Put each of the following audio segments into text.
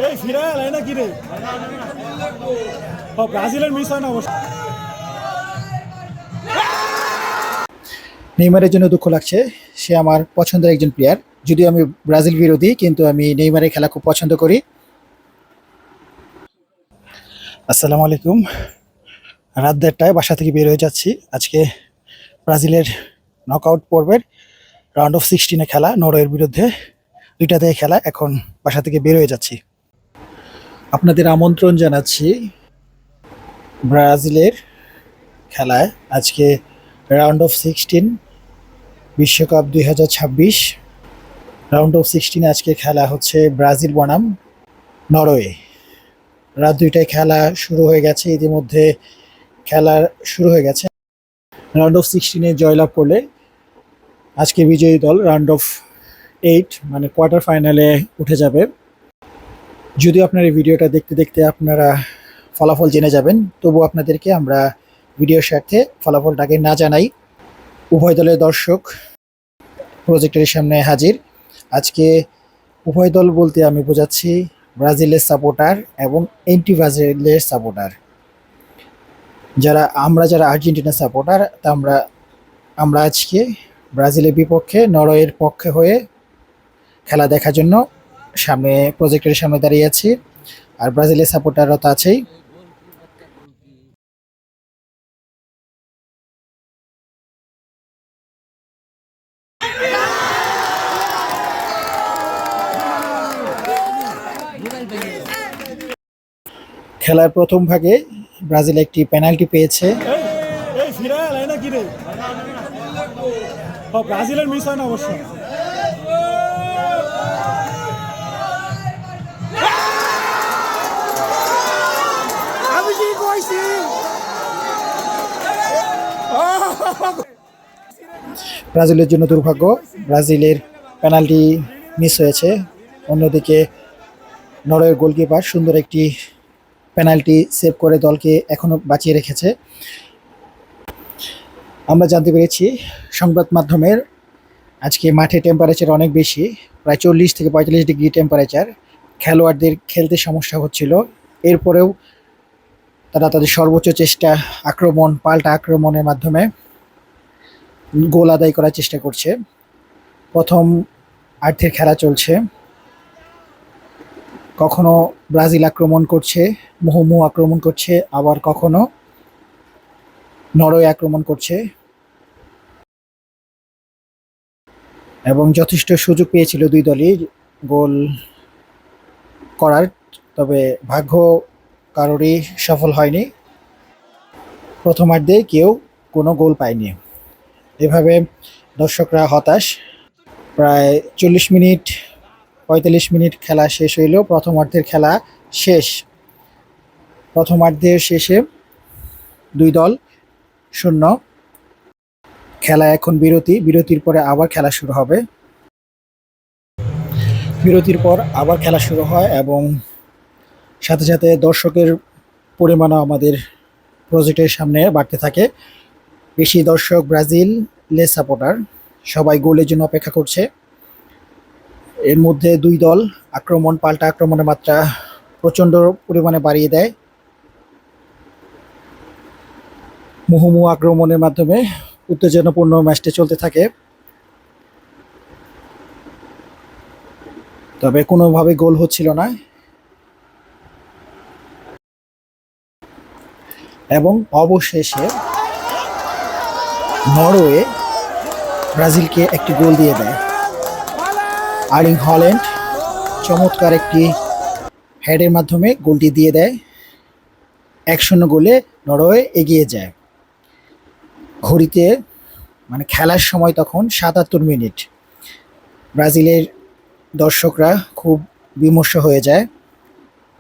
এই ফিরায় আলাই না কি রে? ব্রাজিলের মিস হয় না অবশ্য। নেইমারের জন্য দুঃখ লাগছে। সে আমার পছন্দের একজন প্লেয়ার। যদিও আমি ব্রাজিল বিরোধী, কিন্তু আমি নেইমারের খেলা খুব পছন্দ করি। আসসালামু আলাইকুম। রাত ১:৩০টায় বাসা থেকে বের হয়ে যাচ্ছি। আজকে ব্রাজিলের নকআউট পর্বের রাউন্ড অফ 16-এ খেলা, নরওয়ের বিরুদ্ধে। ২টা থেকে খেলা। এখন বাসা থেকে বের হয়ে যাচ্ছি। আপনাদের আমন্ত্রণ জানাচ্ছি ব্রাজিলের খেলায়। আজকে রাউন্ড অফ 16 বিশ্বকাপ ২০২৬ রাউন্ড অফ 16 আজকে খেলা হচ্ছে ব্রাজিল বনাম নরওয়ে। রাত ২টায় খেলা শুরু হয়ে গেছে। ইতিমধ্যে খেলা শুরু হয়ে গেছে। রাউন্ড অফ 16-এ জয়লাভ করলে আজকে বিজয়ী দল রাউন্ড অফ 8 মানে কোয়ার্টার ফাইনালে উঠে যাবে। যদিও আপনার এই ভিডিওটা দেখতে দেখতে আপনারা ফলাফল জেনে যাবেন, তবু আপনাদেরকে আমরা ভিডিওর স্বার্থে ফলাফলটাকে না জানাই। উভয় দলের দর্শক প্রজেক্টরের সামনে হাজির। আজকে উভয় দল বলতে আমি বোঝাচ্ছি ব্রাজিলের সাপোর্টার এবং এন্টি ব্রাজিলের সাপোর্টার। যারা আর্জেন্টিনার সাপোর্টার, তা আমরা আজকে ব্রাজিলের বিপক্ষে নরওয়ের পক্ষে হয়ে খেলা দেখার জন্য সামনে প্রজেক্টরের সামনে দাঁড়িয়ে আছি। আর ব্রাজিলের সাপোর্টাররা তো আছেই। খেলার প্রথম ভাগে ব্রাজিল একটি পেনাল্টি পেয়েছে। এই ফিরায় আলাই না কি রে? ব্রাজিলের মিস হয় না অবশ্য। আমি কি কইছি? ব্রাজিলের জন্য দুর্ভাগ্য, ব্রাজিলের পেনাল্টি মিস হয়েছে। অন্যদিকে নরওয়ের গোলকিপার সুন্দর একটি পেনাল্টি সেভ করে দলকে এখনো বাঁচিয়ে রেখেছে। আমরা জানতে পেরেছি সংবাদ মাধ্যমের আজকে মাঠে টেম্পারেচার অনেক বেশি, প্রায় 40 থেকে 45 ডিগ্রি টেম্পারেচার। খেলোয়াড়দের খেলতে সমস্যা হচ্ছিল। এরপরেও তারা তাদের সর্বোচ্চ চেষ্টা, পাল্টা আক্রমণের মাধ্যমে গোল আদায় করার চেষ্টা করছে। প্রথম আর্ধের খেলা চলছে। কখনো ব্রাজিল আক্রমণ করছে, মুহুর্মুহু আক্রমণ করছে, আবার কখনো নরওয়ে আক্রমণ করছে এবং যথেষ্ট সুযোগ পেয়েছিল দুই দলই গোল করার। তবে ভাগ্য কারোরই সফল হয়নি। প্রথমার্ধে কেউ কোনো গোল পায়নি। এভাবে দর্শকরা হতাশ। প্রায় 45 মিনিট খেলা শেষ হইল। প্রথমার্ধের খেলা শেষ। প্রথমার্ধের শেষে দুই দল 0। খেলা এখন বিরতির পরে আবার খেলা শুরু হবে। বিরতির পর আবার খেলা শুরু হয় এবং সাথে সাথে দর্শকের পরিমাণও আমাদের প্রজেক্টের সামনে বাড়তে থাকে। বেশি দর্শক ব্রাজিলের সাপোর্টার, সবাই গোলের জন্য অপেক্ষা করছে। এর মধ্যে দুই দল পাল্টা আক্রমণের মাত্রা প্রচণ্ড পরিমাণে বাড়িয়ে দেয়। মুহুর্মুহু আক্রমণের মাধ্যমে উত্তেজনাপূর্ণ ম্যাচটি চলতে থাকে। তবে কোনোভাবে গোল হচ্ছিল না এবং অবশেষে নরওয়ে ব্রাজিলকে একটি গোল দিয়ে দেয়। আর্লিং হল্যান্ড চমৎকার একটি হেডের মাধ্যমে গোলটি দিয়ে দেয়। 1-0 গোলে নরওয়ে এগিয়ে যায়। ঘড়িতে মানে খেলার সময় তখন 77 মিনিট। ব্রাজিলের দর্শকরা খুব বিমর্ষ হয়ে যায়।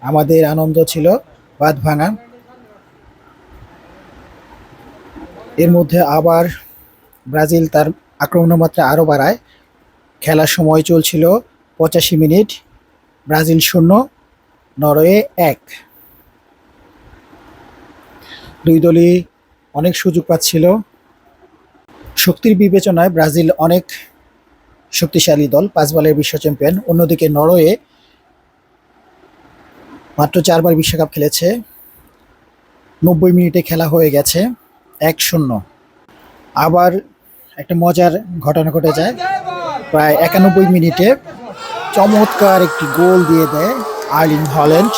আমাদের আনন্দ ছিল বাঁধ ভাঙা। এর মধ্যে আবার ব্রাজিল তার আক্রমণের মাত্রা আরও বাড়ায়। খেলার সময় চলছিল 85 মিনিট। Brazil 0, Norway 1। দুই দলই অনেক সুযোগ পাচ্ছিল। শক্তির বিবেচনায় ব্রাজিল অনেক শক্তিশালী দল, 5 বারের বিশ্ব চ্যাম্পিয়ন। অন্যদিকে নরওয়ে মাত্র 4বার বিশ্বকাপ খেলেছে, 90 মিনিটে খেলা হয়ে গেছে 1-0। আবার একটা মজার ঘটনা ঘটে যায়, প্রায় 91 মিনিটে চমৎকার একটি গোল দিয়ে দেয় আর্লিং হল্যান্ড।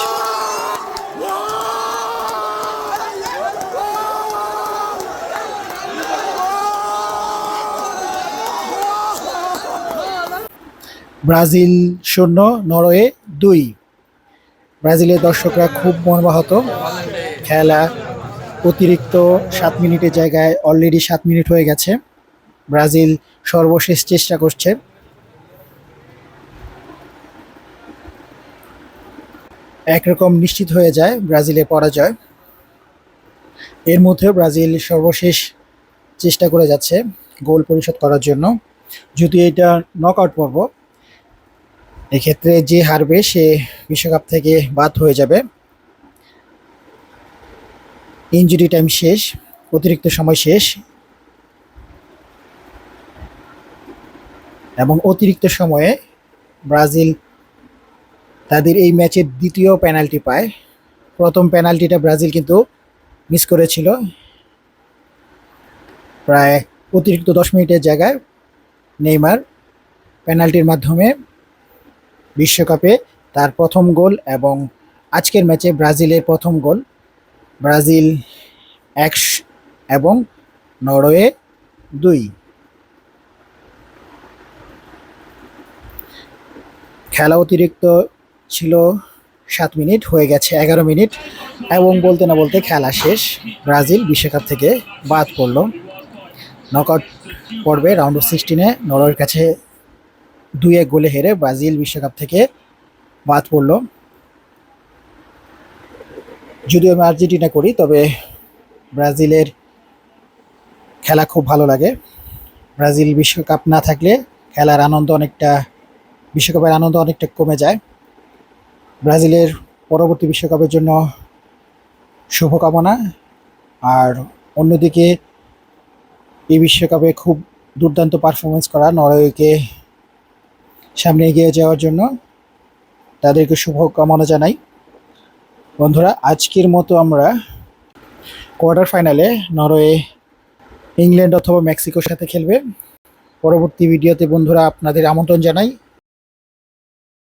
Brazil 0, Norway 2। ব্রাজিলের দর্শকরা খুব মর্মাহত। খেলা অতিরিক্ত 7 মিনিটের জায়গায় অলরেডি 7 মিনিট হয়ে গেছে। ব্রাজিল সর্বশেষ চেষ্টা করছে। একরকম নিশ্চিত হয়ে যায় ব্রাজিলের পরাজয়। এর মধ্যেও ব্রাজিল সর্বশেষ চেষ্টা করে যাচ্ছে গোল পরিশোধ করার জন্য, যদিও এটা নকআউট পর্ব। এক্ষেত্রে যে হারবে সে বিশ্বকাপ থেকে বাদ হয়ে যাবে। ইনজুরি টাইম শেষ, অতিরিক্ত সময় শেষ, এবং অতিরিক্ত সময়ে ব্রাজিল তাদের এই ম্যাচের দ্বিতীয় পেনাল্টি পায়। প্রথম পেনাল্টিটা ব্রাজিল কিন্তু মিস করেছিল প্রায় অতিরিক্ত 10 মিনিটের জায়গায়। নেইমার পেনাল্টির মাধ্যমে বিশ্বকাপে তার প্রথম গোল এবং আজকের ম্যাচে ব্রাজিলের প্রথম গোল। ব্রাজিল 1 এবং নরওয়ে 2। খেলা অতিরিক্ত ছিল 7 মিনিট, হয়ে গেছে 11 মিনিট, এবং বলতে না বলতে খেলা শেষ। ব্রাজিল বিশ্বকাপ থেকে বাদ পড়ল। নকআউট পর্বে রাউন্ড অফ 16-এ নরওয়ের কাছে 2-1 গোলে হেরে ব্রাজিল বিশ্বকাপ থেকে বাদ পড়ল। যদিও আমি আর্জেন্টিনা করি, তবে ব্রাজিলের খেলা খুব ভালো লাগে। ব্রাজিল বিশ্বকাপ না থাকলে খেলার আনন্দ অনেকটা, বিশ্বকাপের আনন্দ অনেকটা কমে যায়। ব্রাজিলের পরবর্তী বিশ্বকাপের জন্য শুভকামনা। আর অন্যদিকে এই বিশ্বকাপে খুব দুর্দান্ত পারফরমেন্স করা নরওয়েকে সামনে এগিয়ে যাওয়ার জন্য তাদেরকে শুভকামনা জানাই। বন্ধুরা, আজকের মতো আমরা কোয়ার্টার ফাইনালে নরওয়ে ইংল্যান্ড অথবা মেক্সিকোর সাথে খেলবে। পরবর্তী ভিডিওতে বন্ধুরা আপনাদের আমন্ত্রণ জানাই।